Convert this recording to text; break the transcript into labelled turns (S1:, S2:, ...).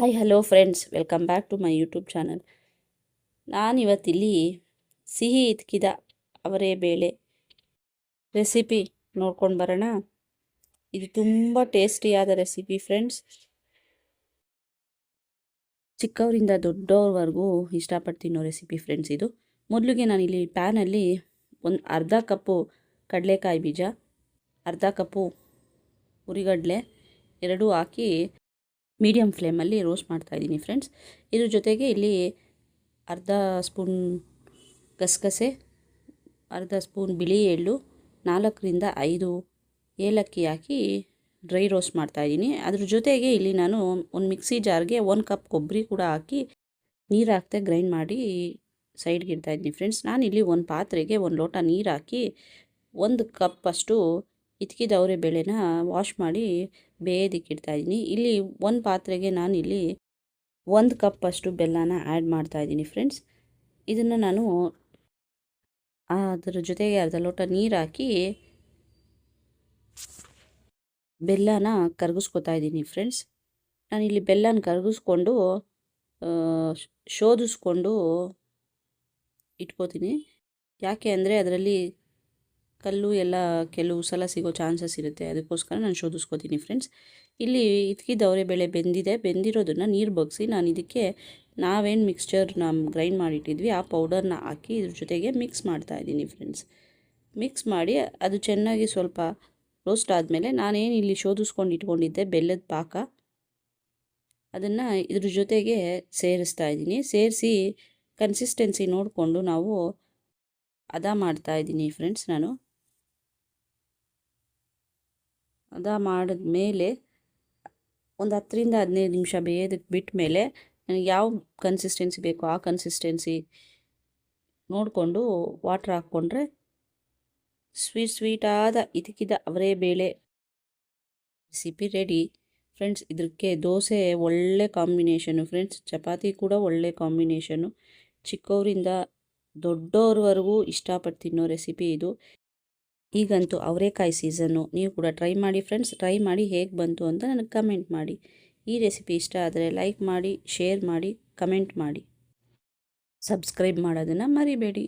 S1: Hi hello friends, welcome back to my YouTube channel. ನಾನಿವತ್ತಿಲ್ಲಿ ಸಿಹಿ ಇತ್ಕಿದ ಅವರೇ ಬೇಳೆ ರೆಸಿಪಿ ನೋಡ್ಕೊಂಡು ಬರೋಣ. ಇದು ತುಂಬ ಟೇಸ್ಟಿಯಾದ ರೆಸಿಪಿ ಫ್ರೆಂಡ್ಸ್. ಚಿಕ್ಕವರಿಂದ ದೊಡ್ಡವ್ರವರೆಗೂ ಇಷ್ಟಪಟ್ಟು ತಿನ್ನೋ ರೆಸಿಪಿ ಫ್ರೆಂಡ್ಸ್. ಇದು ಮೊದಲಿಗೆ ನಾನಿಲ್ಲಿ ಪ್ಯಾನಲ್ಲಿ ಒಂದು ಅರ್ಧ ಕಪ್ಪು ಕಡಲೆಕಾಯಿ ಬೀಜ, ಅರ್ಧ ಕಪ್ಪು ಉರಿಗಡಲೆ ಎರಡೂ ಹಾಕಿ ಮೀಡಿಯಮ್ ಫ್ಲೇಮಲ್ಲಿ ರೋಸ್ಟ್ ಮಾಡ್ತಾಯಿದ್ದೀನಿ ಫ್ರೆಂಡ್ಸ್. ಇದ್ರ ಜೊತೆಗೆ ಇಲ್ಲಿ ಅರ್ಧ ಸ್ಪೂನ್ ಗಸಗಸೆ, ಅರ್ಧ ಸ್ಪೂನ್ ಬಿಳಿ ಎಳ್ಳು, 4-5 ಏಲಕ್ಕಿ ಹಾಕಿ ಡ್ರೈ ರೋಸ್ಟ್ ಮಾಡ್ತಾಯಿದ್ದೀನಿ. ಅದ್ರ ಜೊತೆಗೆ ಇಲ್ಲಿ ನಾನು ಒಂದು ಮಿಕ್ಸಿ ಜಾರ್ಗೆ 1 ಕಪ್ ಕೊಬ್ಬರಿ ಕೂಡ ಹಾಕಿ ನೀರು ಹಾಕ್ತೆ ಗ್ರೈಂಡ್ ಮಾಡಿ ಸೈಡ್ಗೆ ಇಡ್ತಾಯಿದ್ದೀನಿ ಫ್ರೆಂಡ್ಸ್. ನಾನಿಲ್ಲಿ ಒಂದು ಪಾತ್ರೆಗೆ 1 ಲೋಟ ನೀರು ಹಾಕಿ 1 ಕಪ್ ಅಷ್ಟು ಇತ್ಕಿದ ಅವರೇ ಬೇಳೆನ ವಾಶ್ ಮಾಡಿ ಬೇಯೋದಕ್ಕೆ ಇಡ್ತಾಯಿದ್ದೀನಿ. ಇಲ್ಲಿ ಒಂದು ಪಾತ್ರೆಗೆ ನಾನಿಲ್ಲಿ 1 ಕಪ್ ಅಷ್ಟು ಬೆಲ್ಲನ ಆ್ಯಡ್ ಮಾಡ್ತಾಯಿದ್ದೀನಿ ಫ್ರೆಂಡ್ಸ್. ಇದನ್ನು ನಾನು ಅದರ ಜೊತೆಗೆ ಅರ್ಧ ಲೋಟ ನೀರು ಹಾಕಿ ಬೆಲ್ಲನ ಕರಗಿಸ್ಕೊತಾ ಇದ್ದೀನಿ ಫ್ರೆಂಡ್ಸ್. ನಾನಿಲ್ಲಿ ಬೆಲ್ಲನ ಕರಗಿಸ್ಕೊಂಡು ಶೋಧಿಸ್ಕೊಂಡು ಇಟ್ಕೋತೀನಿ. ಯಾಕೆ ಅಂದರೆ ಅದರಲ್ಲಿ ಕಲ್ಲು ಎಲ್ಲ ಕೆಲವು ಸಲ ಸಿಗೋ ಚಾನ್ಸಸ್ ಇರುತ್ತೆ, ಅದಕ್ಕೋಸ್ಕರ ನಾನು ಶೋಧಿಸ್ಕೋತೀನಿ ಫ್ರೆಂಡ್ಸ್. ಇಲ್ಲಿ ಇತ್ಕಿದ ಅವರೇ ಬೇಳೆ ಬೆಂದಿರೋದನ್ನು ನೀರು ಬಗ್ಸಿ ನಾನು ಇದಕ್ಕೆ ನಾವೇನು ಮಿಕ್ಸ್ಚರ್ನ ಗ್ರೈಂಡ್ ಮಾಡಿಟ್ಟಿದ್ವಿ ಆ ಪೌಡರ್ನ ಹಾಕಿ ಇದ್ರ ಜೊತೆಗೆ ಮಿಕ್ಸ್ ಮಾಡ್ತಾಯಿದ್ದೀನಿ ಫ್ರೆಂಡ್ಸ್. ಮಿಕ್ಸ್ ಮಾಡಿ ಅದು ಚೆನ್ನಾಗಿ ಸ್ವಲ್ಪ ರೋಸ್ಟ್ ಆದಮೇಲೆ ನಾನೇನು ಇಲ್ಲಿ ಶೋಧಿಸ್ಕೊಂಡು ಇಟ್ಕೊಂಡಿದ್ದೆ ಬೆಲ್ಲದ ಪಾಕ, ಅದನ್ನು ಇದ್ರ ಜೊತೆಗೆ ಸೇರಿಸ್ತಾ ಇದ್ದೀನಿ. ಸೇರಿಸಿ ಕನ್ಸಿಸ್ಟೆನ್ಸಿ ನೋಡಿಕೊಂಡು ನಾವು ಹದ ಮಾಡ್ತಾಯಿದ್ದೀನಿ ಫ್ರೆಂಡ್ಸ್. ನಾನು ಹದ ಮಾಡಿದ್ಮೇಲೆ ಒಂದು 10-15 ನಿಮಿಷ ಬೇಯೋದಕ್ಕೆ ಬಿಟ್ಟ ಮೇಲೆ ನನಗೆ ಯಾವ ಕನ್ಸಿಸ್ಟೆನ್ಸಿ ಬೇಕೋ ಆ ಕನ್ಸಿಸ್ಟೆನ್ಸಿ ನೋಡಿಕೊಂಡು ವಾಟ್ರ್ ಹಾಕ್ಕೊಂಡ್ರೆ ಸ್ವೀಟಾದ ಇತಿಕಿದ ಅವರೇ ಬೇಳೆ ರೆಸಿಪಿ ರೆಡಿ ಫ್ರೆಂಡ್ಸ್. ಇದಕ್ಕೆ ದೋಸೆ ಒಳ್ಳೆ ಕಾಂಬಿನೇಷನು ಫ್ರೆಂಡ್ಸ್, ಚಪಾತಿ ಕೂಡ ಒಳ್ಳೆ ಕಾಂಬಿನೇಷನು. ಚಿಕ್ಕವರಿಂದ ದೊಡ್ಡವ್ರವರೆಗೂ ಇಷ್ಟಪಟ್ಟು ತಿನ್ನೋ ರೆಸಿಪಿ ಇದು. ಈಗಂತೂ ಅವರೆಕಾಯಿ ಸೀಸನ್ನು, ನೀವು ಕೂಡ ಟ್ರೈ ಮಾಡಿ ಫ್ರೆಂಡ್ಸ್. ಟ್ರೈ ಮಾಡಿ ಹೇಗೆ ಬಂತು ಅಂತ ನನಗೆ ಕಮೆಂಟ್ ಮಾಡಿ. ಈ ರೆಸಿಪಿ ಇಷ್ಟ ಆದರೆ ಲೈಕ್ ಮಾಡಿ, ಶೇರ್ ಮಾಡಿ, ಕಮೆಂಟ್ ಮಾಡಿ, ಸಬ್ಸ್ಕ್ರೈಬ್ ಮಾಡೋದನ್ನು ಮರಿಬೇಡಿ.